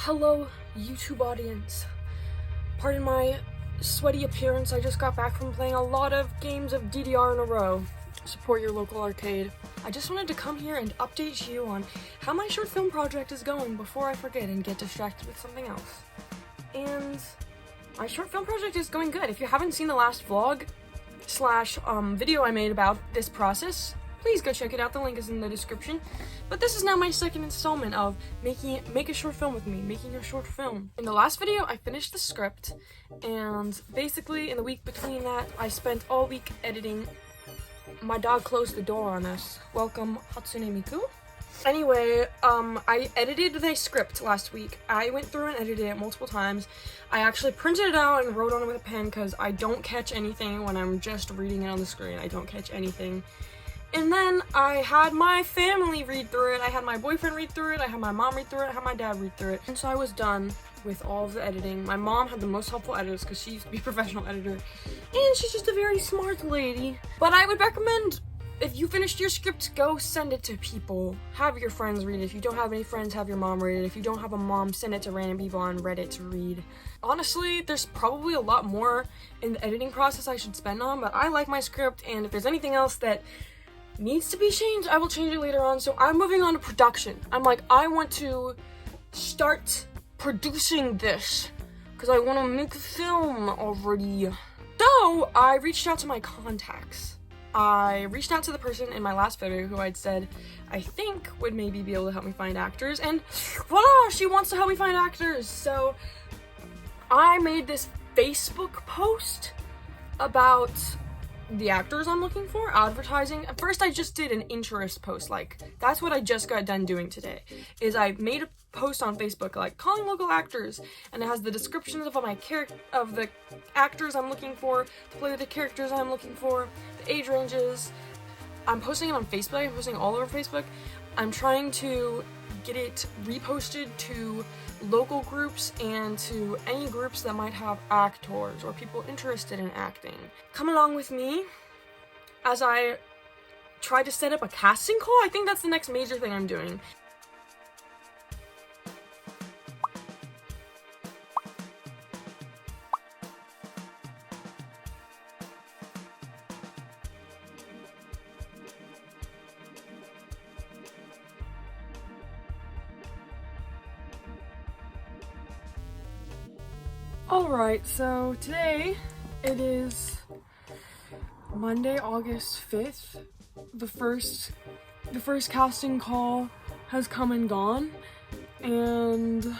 Hello, YouTube audience. Pardon my sweaty appearance. I just got back from playing a lot of games of DDR in a row. Support your local arcade. I just wanted to come here and update you on how my short film project is going before I forget and get distracted with something else. And my short film project is going good. If you haven't seen the last vlog / video I made about this process, please go check it out. The link is in the description. But this is now my second installment of make a short film with me, making a short film. In the last video, I finished the script, and basically in the week between that, I spent all week editing. My dog closed the door on us. Welcome, Hatsune Miku. Anyway, I edited the script last week. I went through and edited it multiple times. I actually printed it out and wrote on it with a pen because I don't catch anything when I'm just reading it on the screen. I don't catch anything. And then I had my family read through it, I had my boyfriend read through it, I had my mom read through it, I had my dad read through it. And so I was done with all of the editing. My mom had the most helpful editors because she used to be a professional editor. And she's just a very smart lady. But I would recommend, if you finished your script, go send it to people. Have your friends read it. If you don't have any friends, have your mom read it. If you don't have a mom, send it to random people on Reddit to read. Honestly, there's probably a lot more in the editing process I should spend on, but I like my script, and if there's anything else that needs to be changed, I will change it later on. So I'm moving on to production. I'm like, I want to start producing this because I want to make a film already. So I reached out to my contacts. I reached out to the person in my last video who I'd said I think would maybe be able to help me find actors, and voila, she wants to help me find actors. So I made this Facebook post about the actors I'm looking for, advertising. At first I just did an interest post, like that's what I just got done doing today, is I made a post on Facebook like calling local actors, and it has the descriptions of the actors I'm looking for to play with the characters I'm looking for, the age ranges. I'm posting it on Facebook, I'm posting all over Facebook. I'm trying to get it reposted to local groups and to any groups that might have actors or people interested in acting. Come along with me as I try to set up a casting call. I think that's the next major thing I'm doing. Alright, so today it is Monday, August 5th. The first casting call has come and gone, and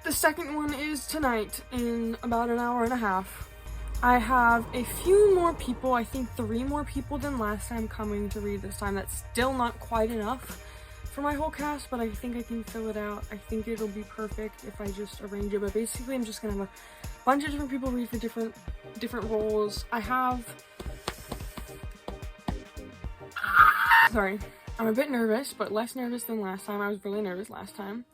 the second one is tonight in about an hour and a half. I have a few more people, I think 3 more people than last time coming to read this time. That's still not quite enough for my whole cast, but I think I can fill it out. I think it'll be perfect if I just arrange it, but basically I'm just gonna have a bunch of different people read for different roles. Sorry, I'm a bit nervous, but less nervous than last time. I was really nervous last time,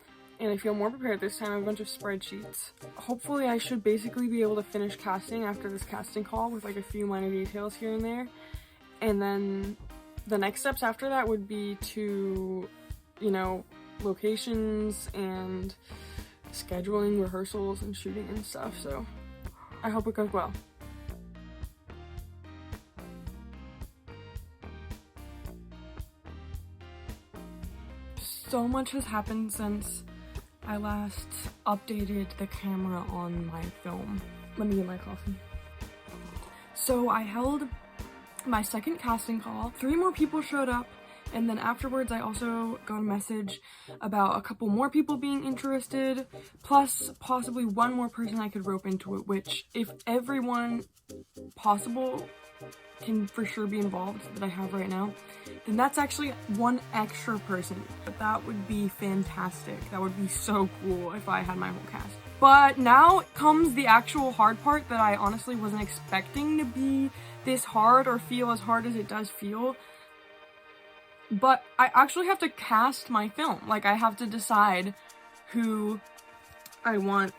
and I feel more prepared this time. I have a bunch of spreadsheets. Hopefully I should basically be able to finish casting after this casting call with like a few minor details here and there, and then the next steps after that would be to, you know, locations and scheduling rehearsals and shooting and stuff, so I hope it goes well. So much has happened since I last updated the camera on my film. Let me get my coffee. So I held my second casting call. 3 more people showed up, and then afterwards I also got a message about a couple more people being interested, plus possibly 1 more person I could rope into it, which if everyone possible can for sure be involved that I have right now, then that's actually 1 extra person. But that would be fantastic. That would be so cool if I had my whole cast. But now comes the actual hard part that I honestly wasn't expecting to be this hard or feel as hard as it does feel. But I actually have to cast my film. Like, I have to decide who I want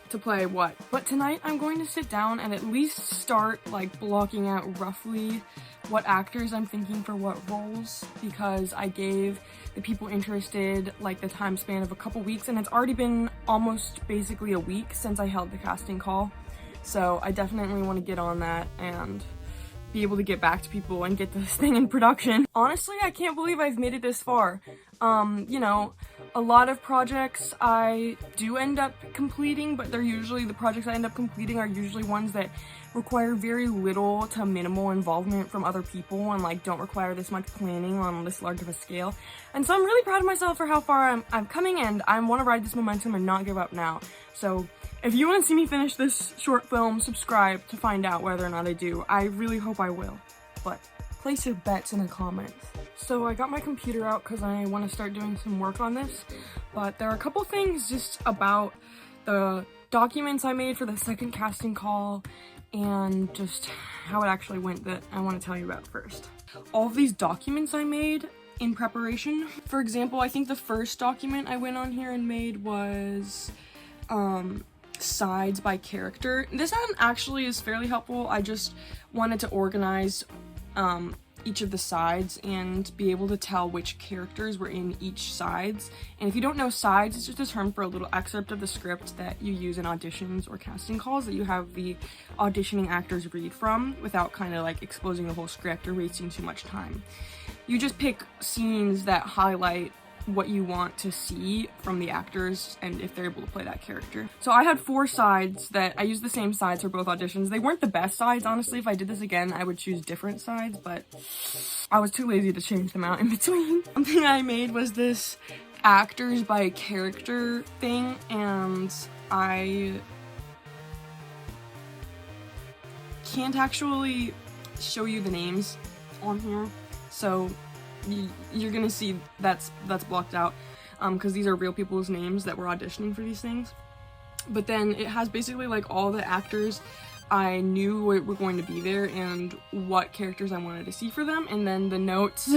to play what. But tonight I'm going to sit down and at least start like blocking out roughly what actors I'm thinking for what roles, because I gave the people interested, like the time span of a couple weeks, and it's already been almost basically a week since I held the casting call. So I definitely want to get on that and be able to get back to people and get this thing in production. Honestly, I can't believe I've made it this far. You know, a lot of projects I do end up completing, but the projects I end up completing are usually ones that require very little to minimal involvement from other people and like don't require this much planning on this large of a scale. And so I'm really proud of myself for how far I'm coming, and I want to ride this momentum and not give up now. So if you want to see me finish this short film, subscribe to find out whether or not I do. I really hope I will, but place your bets in the comments. So I got my computer out because I want to start doing some work on this, but there are a couple things just about the documents I made for the second casting call and just how it actually went that I want to tell you about first. All of these documents I made in preparation. For example, I think the first document I went on here and made was sides by character. This one actually is fairly helpful. I just wanted to organize each of the sides and be able to tell which characters were in each sides. And if you don't know, sides is just a term for a little excerpt of the script that you use in auditions or casting calls that you have the auditioning actors read from without kind of like exposing the whole script or wasting too much time. You just pick scenes that highlight what you want to see from the actors and if they're able to play that character. So I had 4 sides that I used the same sides for both auditions. They weren't the best sides, honestly. If I did this again, I would choose different sides, but I was too lazy to change them out in between. Something I made was this actors by character thing, and I can't actually show you the names on here, so you're gonna see that's blocked out because these are real people's names that were auditioning for these things. But then it has basically like all the actors I knew were going to be there and what characters I wanted to see for them, and then the notes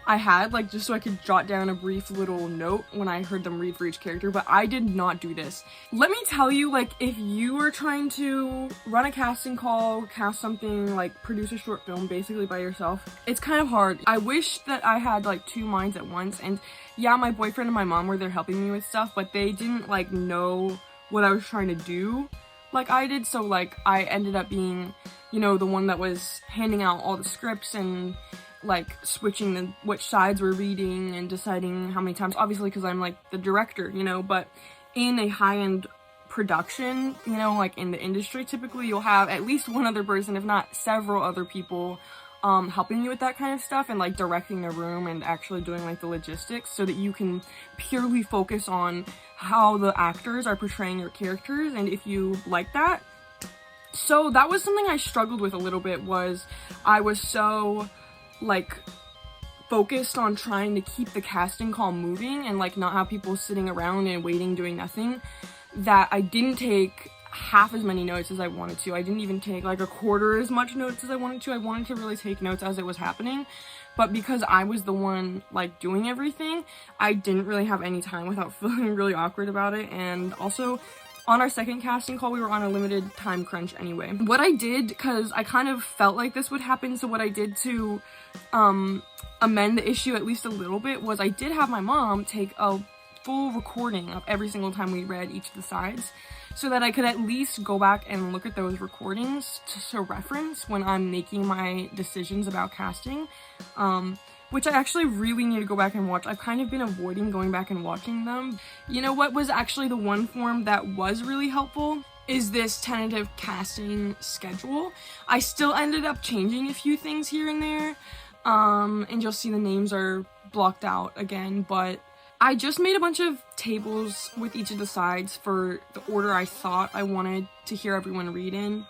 I had, like, just so I could jot down a brief little note when I heard them read for each character. But I did not do this. Let me tell you, like, if you are trying to run a casting call, cast something, like produce a short film basically by yourself, it's kind of hard. I wish that I had like 2 minds at once, and yeah, my boyfriend and my mom were there helping me with stuff, but they didn't like know what I was trying to do like I did. So like I ended up being, you know, the one that was handing out all the scripts and like switching which sides we're reading and deciding how many times, obviously because I'm like the director, you know. But in a high-end production, you know, like in the industry, typically you'll have at least one other person, if not several other people, helping you with that kind of stuff and like directing the room and actually doing like the logistics, so that you can purely focus on how the actors are portraying your characters and if you like that. So that was something I struggled with a little bit, was I was so like focused on trying to keep the casting call moving and like not have people sitting around and waiting doing nothing, that I didn't take half as many notes as I wanted to. I didn't even take like a quarter as much notes as I wanted to. I wanted to really take notes as it was happening, but because I was the one like doing everything, I didn't really have any time without feeling really awkward about it. And also on our second casting call, we were on a limited time crunch anyway. What I did, because I kind of felt like this would happen, so what I did to amend the issue at least a little bit was I did have my mom take a full recording of every single time we read each of the sides, so that I could at least go back and look at those recordings to reference when I'm making my decisions about casting, which I actually really need to go back and watch. I've kind of been avoiding going back and watching them. You know what was actually the one form that was really helpful is this tentative casting schedule. I still ended up changing a few things here and there, and you'll see the names are blocked out again, but I just made a bunch of tables with each of the sides for the order I thought I wanted to hear everyone read in.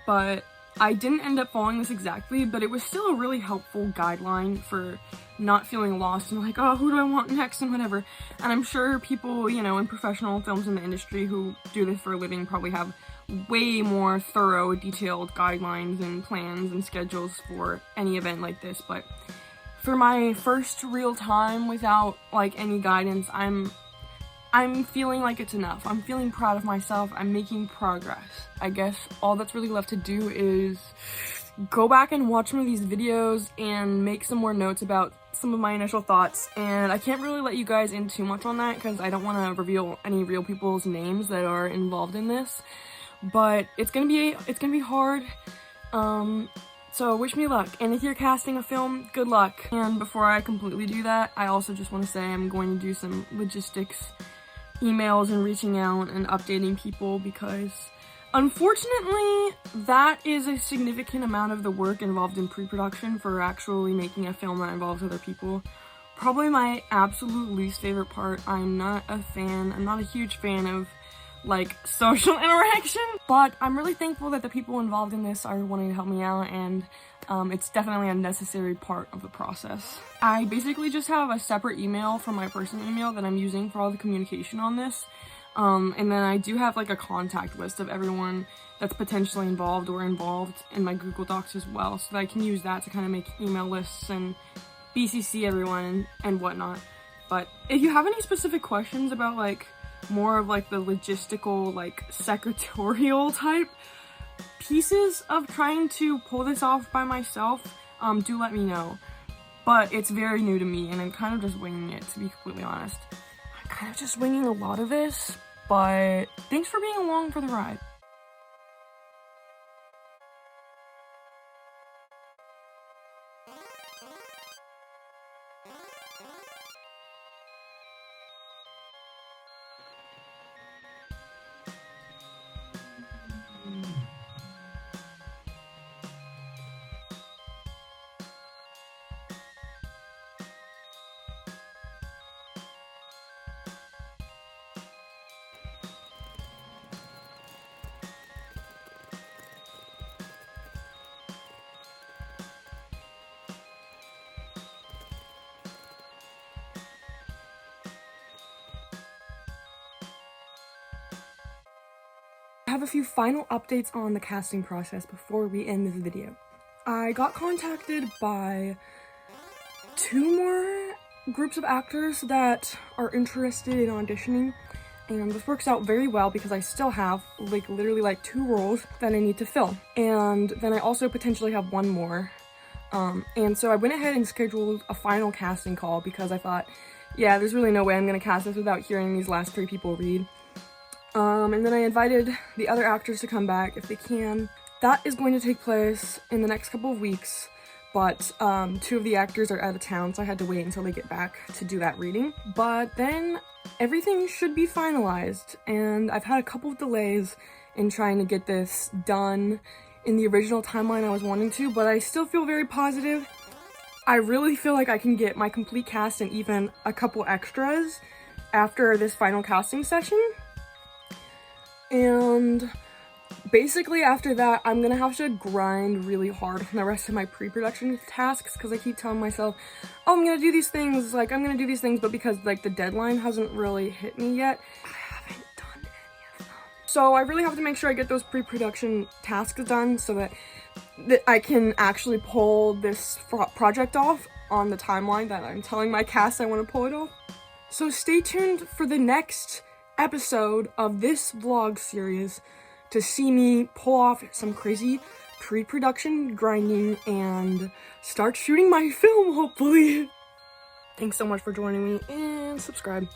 But I didn't end up following this exactly, but it was still a really helpful guideline for not feeling lost and like, oh, who do I want next and whatever. And I'm sure people, you know, in professional films in the industry who do this for a living probably have way more thorough, detailed guidelines and plans and schedules for any event like this. But for my first real time without like any guidance, I'm feeling like it's enough. I'm feeling proud of myself. I'm making progress. I guess all that's really left to do is go back and watch some of these videos and make some more notes about some of my initial thoughts, and I can't really let you guys in too much on that because I don't want to reveal any real people's names that are involved in this, but it's gonna be hard, so wish me luck, and if you're casting a film, good luck. And before I completely do that, I also just want to say I'm going to do some logistics emails and reaching out and updating people, because unfortunately that is a significant amount of the work involved in pre-production for actually making a film that involves other people. Probably my absolute least favorite part. I'm not a huge fan of like social interaction, but I'm really thankful that the people involved in this are wanting to help me out, and it's definitely a necessary part of the process. I basically just have a separate email from my personal email that I'm using for all the communication on this, and then I do have like a contact list of everyone that's potentially involved or involved in my Google Docs as well, so that I can use that to kind of make email lists and BCC everyone and whatnot. But if you have any specific questions about like more of like the logistical, like secretarial type pieces of trying to pull this off by myself, do let me know. But it's very new to me, and I'm kind of just winging it, to be completely honest. I'm kind of just winging a lot of this, but thanks for being along for the ride. I have a few final updates on the casting process before we end this video. I got contacted by 2 more groups of actors that are interested in auditioning, and this works out very well because I still have like literally like 2 roles that I need to fill, and then I also potentially have 1 more. And so I went ahead and scheduled a final casting call because I thought, yeah, there's really no way I'm gonna cast this without hearing these last 3 people read. And then I invited the other actors to come back if they can. That is going to take place in the next couple of weeks, but 2 of the actors are out of town, so I had to wait until they get back to do that reading. But then everything should be finalized, and I've had a couple of delays in trying to get this done in the original timeline I was wanting to, but I still feel very positive. I really feel like I can get my complete cast and even a couple extras after this final casting session. And basically after that, I'm gonna have to grind really hard on the rest of my pre-production tasks, because I keep telling myself, oh, I'm gonna do these things, but because like the deadline hasn't really hit me yet, I haven't done any of them. So I really have to make sure I get those pre-production tasks done so that I can actually pull this project off on the timeline that I'm telling my cast I want to pull it off. So stay tuned for the next episode of this vlog series to see me pull off some crazy pre-production grinding and start shooting my film, hopefully. Thanks so much for joining me, and subscribe.